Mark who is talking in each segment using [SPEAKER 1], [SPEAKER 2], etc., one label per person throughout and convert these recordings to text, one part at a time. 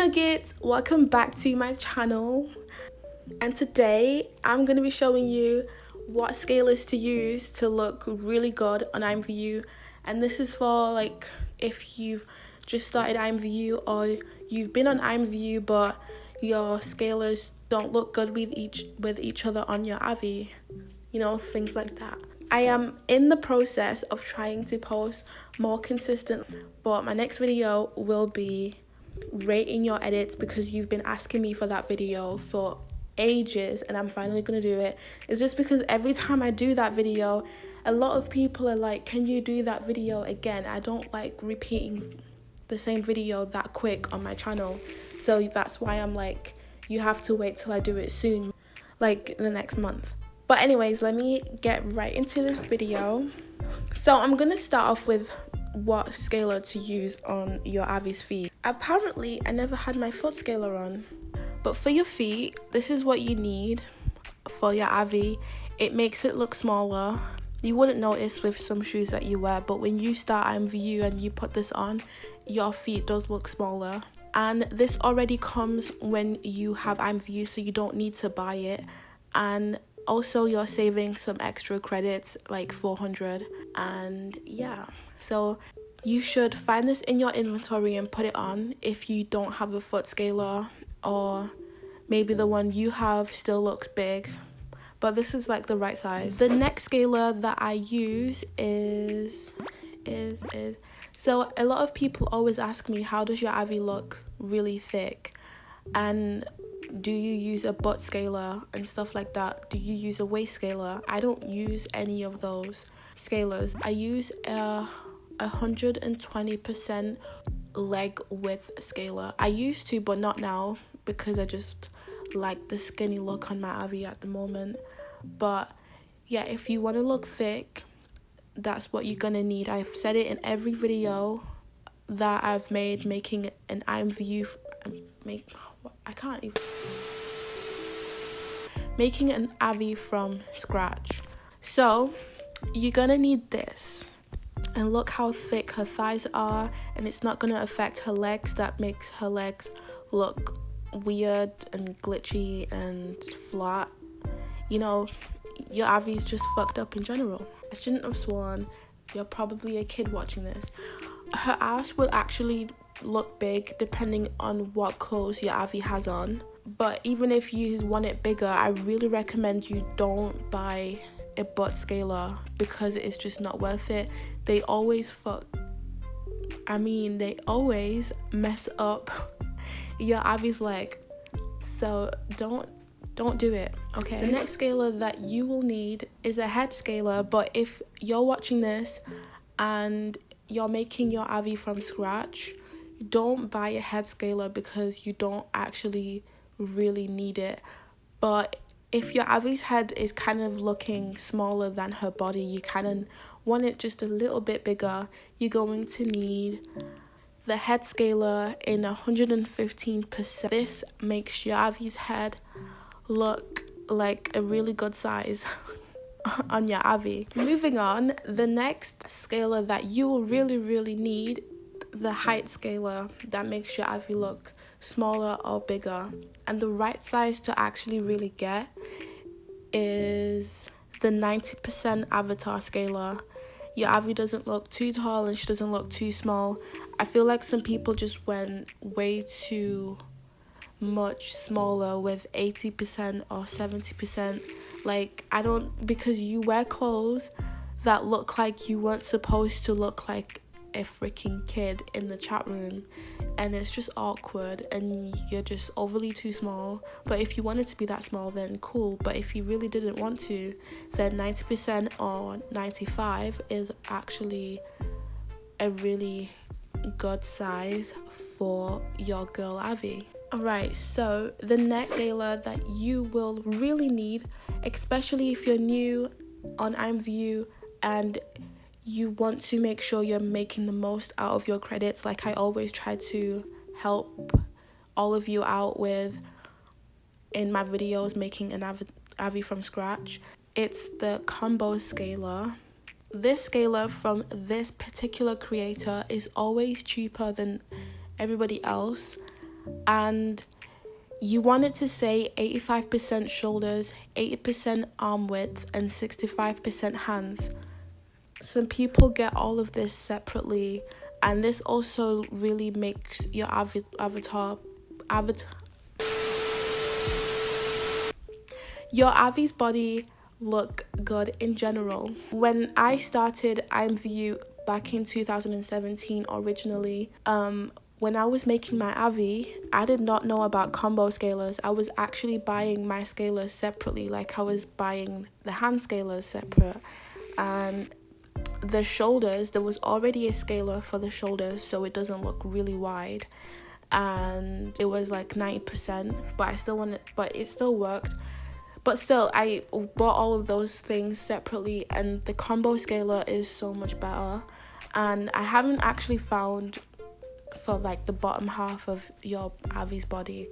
[SPEAKER 1] nuggets, welcome back to my channel, and today I'm going to be showing you what scalers to use to look really good on imvu. And this is for like if you've just started imvu or you've been on imvu but your scalers don't look good with each other on your avi, you know, things like that. I am in the process of trying to post more consistent, but my next video will be rating your edits because you've been asking me for that video for ages and I'm finally gonna do it. It's just because every time I do that video, a lot of people are like, can you do that video again? I don't like repeating the same video that quick on my channel, so that's why I'm like, you have to wait till I do it soon, like the next month. But anyways, let me get right into this video. So I'm gonna start off with what scaler to use on your avi's feet. Apparently I never had my foot scaler on, but for your feet, this is what you need for your avi. It makes it look smaller. You wouldn't notice with some shoes that you wear, but when you start imvu and you put this on, your feet does look smaller. And this already comes when you have imvu, so you don't need to buy it. And also you're saving some extra credits, like 400. And yeah, so you should find this in your inventory and put it on if you don't have a foot scaler, or maybe the one you have still looks big, but this is like the right size. The next scaler that I use is so a lot of people always ask me, how does your avi look really thick, and do you use a butt scaler and stuff like that? Do you use a waist scaler? I don't use any of those scalers. I use a 120% leg width scaler. I used to, but not now, because I just like the skinny look on my avi at the moment. But yeah, if you want to look thick, that's what you're gonna need. I've said it in every video that I've made making an imvu making an avi from scratch. So you're gonna need this, and look how thick her thighs are, and it's not gonna affect her legs. That makes her legs look weird and glitchy and flat. You know, your avi's just fucked up in general. I shouldn't have sworn. You're probably a kid watching this. Her ass will actually look big depending on what clothes your avi has on, but even if you want it bigger, I really recommend you don't buy a butt scaler because it's just not worth it. They always they always mess up your avi's leg, so don't do it, okay? The next scaler that you will need is a head scaler, but if you're watching this and you're making your avi from scratch, don't buy a head scaler because you don't actually really need it. But if your avi's head is kind of looking smaller than her body, you kind of want it just a little bit bigger, you're going to need the head scaler in 115%. This makes your avi's head look like a really good size on your avi. Moving on, the next scaler that you will really need, the height scaler that makes your avi look smaller or bigger. And the right size to actually really get is the 90% avatar scaler. Your avi doesn't look too tall and she doesn't look too small. I feel like some people just went way too much smaller with 80% or 70%. Like, because you wear clothes that look like you weren't supposed to look like a freaking kid in the chat room, and it's just awkward and you're just overly too small. But if you wanted to be that small, then cool, but if you really didn't want to, then 90% or 95 is actually a really good size for your girl avi. Alright, so the next scaler that you will really need, especially if you're new on imvu and you want to make sure you're making the most out of your credits, like I always try to help all of you out with in my videos making an avi from scratch, it's the combo scaler. This scaler from this particular creator is always cheaper than everybody else, and you want it to say 85% shoulders, 80% arm width, and 65% hands. Some people get all of this separately, and this also really makes your your Avi's body look good in general. When I started imvu back in 2017 originally, when I was making my Avi, I did not know about combo scalers. I was actually buying my scalers separately, like I was buying the hand scalers separate. And the shoulders, there was already a scaler for the shoulders, so it doesn't look really wide. And it was like 90%, but it still worked. But still, I bought all of those things separately, and the combo scaler is so much better. And I haven't actually found for like the bottom half of your Avi's body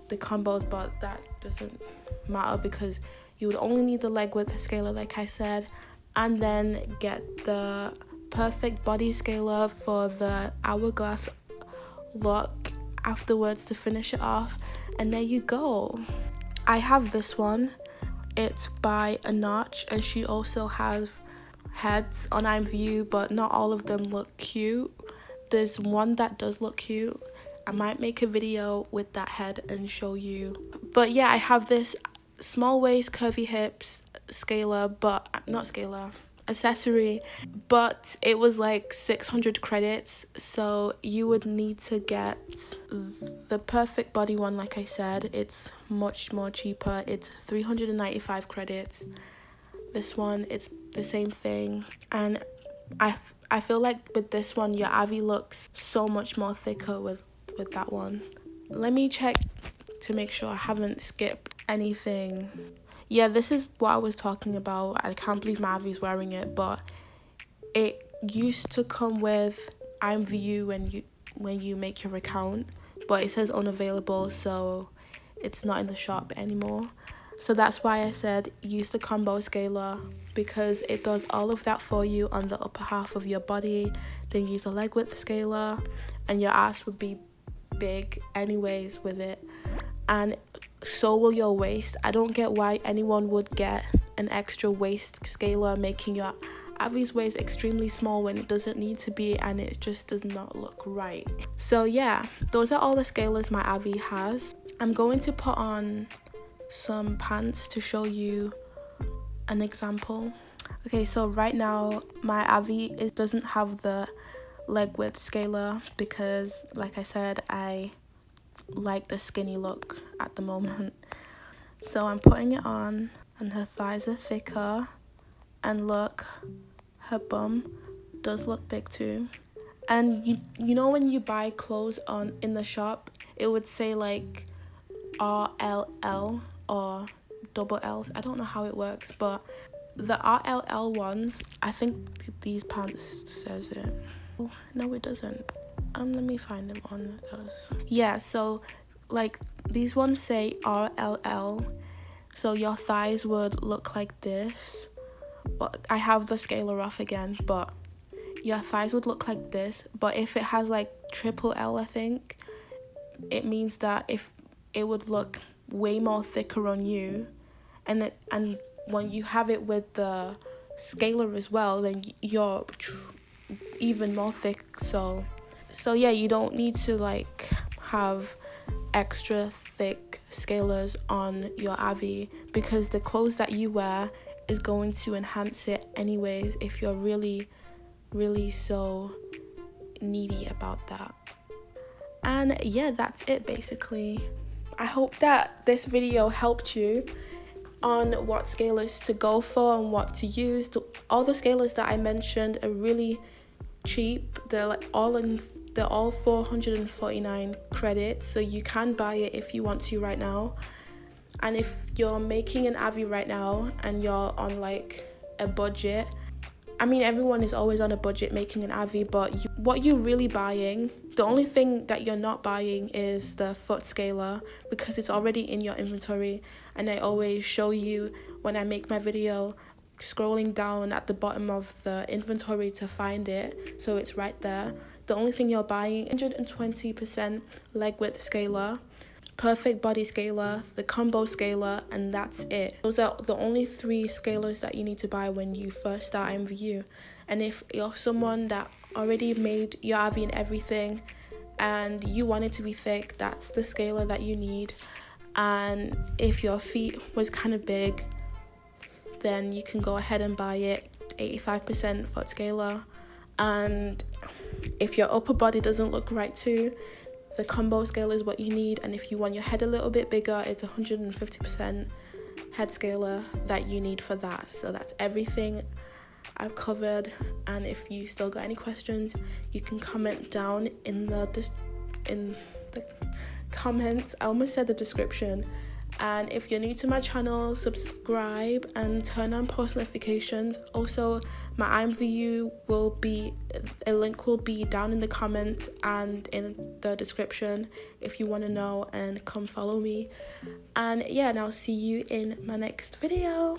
[SPEAKER 1] the combos, but that doesn't matter because you would only need the leg width scaler, like I said, and then get the perfect body scaler for the hourglass look afterwards to finish it off. And there you go. I have this one. It's by a Notch, and she also has heads on imvu, but not all of them look cute. There's one that does look cute. I might make a video with that head and show you. But yeah, I have this small waist, curvy hips scaler, but not scaler, accessory, but it was like 600 credits, so you would need to get the perfect body one. Like I said, it's much more cheaper. It's 395 credits. This one, it's the same thing, and I feel like with this one your Avi looks so much more thicker with that one. Let me check to make sure I haven't skipped anything. Yeah, this is what I was talking about. I can't believe my Avi's wearing it, but it used to come with imvu when you make your account, but it says unavailable, so it's not in the shop anymore. So that's why I said use the combo scaler, because it does all of that for you on the upper half of your body. Then use the leg width scaler, and your ass would be big anyways with it, and so will your waist. I don't get why anyone would get an extra waist scaler, making your Avi's waist extremely small when it doesn't need to be, and it just does not look right. So yeah, those are all the scalers my Avi has. I'm going to put on some pants to show you an example. Okay, so right now my Avi doesn't have the leg width scaler because, like I said, I like the skinny look at the moment. So I'm putting it on, and her thighs are thicker, and look, her bum does look big too. And you know when you buy clothes on in the shop, it would say like RLL or double L's. I don't know how it works, but the RLL ones, I think these pants says it. Oh, no, it doesn't. Let me find them on those. Yeah, so like these ones say RLL, so your thighs would look like this. But I have the scaler off again, but your thighs would look like this. But if it has like triple L, I think it means that if it would look way more thicker on you, and when you have it with the scaler as well, then you're even more thick. So yeah, you don't need to like have extra thick scalers on your Avi, because the clothes that you wear is going to enhance it anyways if you're really so needy about that. And yeah, that's it basically. I hope that this video helped you on what scalers to go for and what to use. All the scalers that I mentioned are really cheap. They're all 449 credits, so you can buy it if you want to right now. And if you're making an Avi right now and you're on like a budget, I mean, everyone is always on a budget making an Avi, but what you're really buying, the only thing that you're not buying is the foot scaler, because it's already in your inventory. And I always show you when I make my video, scrolling down at the bottom of the inventory to find it, so it's right there. the only thing you're buying. 120% leg width scaler, perfect body scaler, the combo scaler, and that's it. Those are the only 3 scalers that you need to buy when you first start imvu. And if you're someone that already made your IV and everything and you want it to be thick, that's the scaler that you need. And if your feet was kind of big, then you can go ahead and buy it, 85% foot scaler. And if your upper body doesn't look right too, the combo scale is what you need. And if you want your head a little bit bigger, it's 150% head scaler that you need for that. So that's everything I've covered. And if you still got any questions, you can comment down in the comments. I almost said the description. And if you're new to my channel, subscribe and turn on post notifications. Also, my imvu a link will be down in the comments and in the description if you want to know, and come follow me. And yeah, and I'll see you in my next video.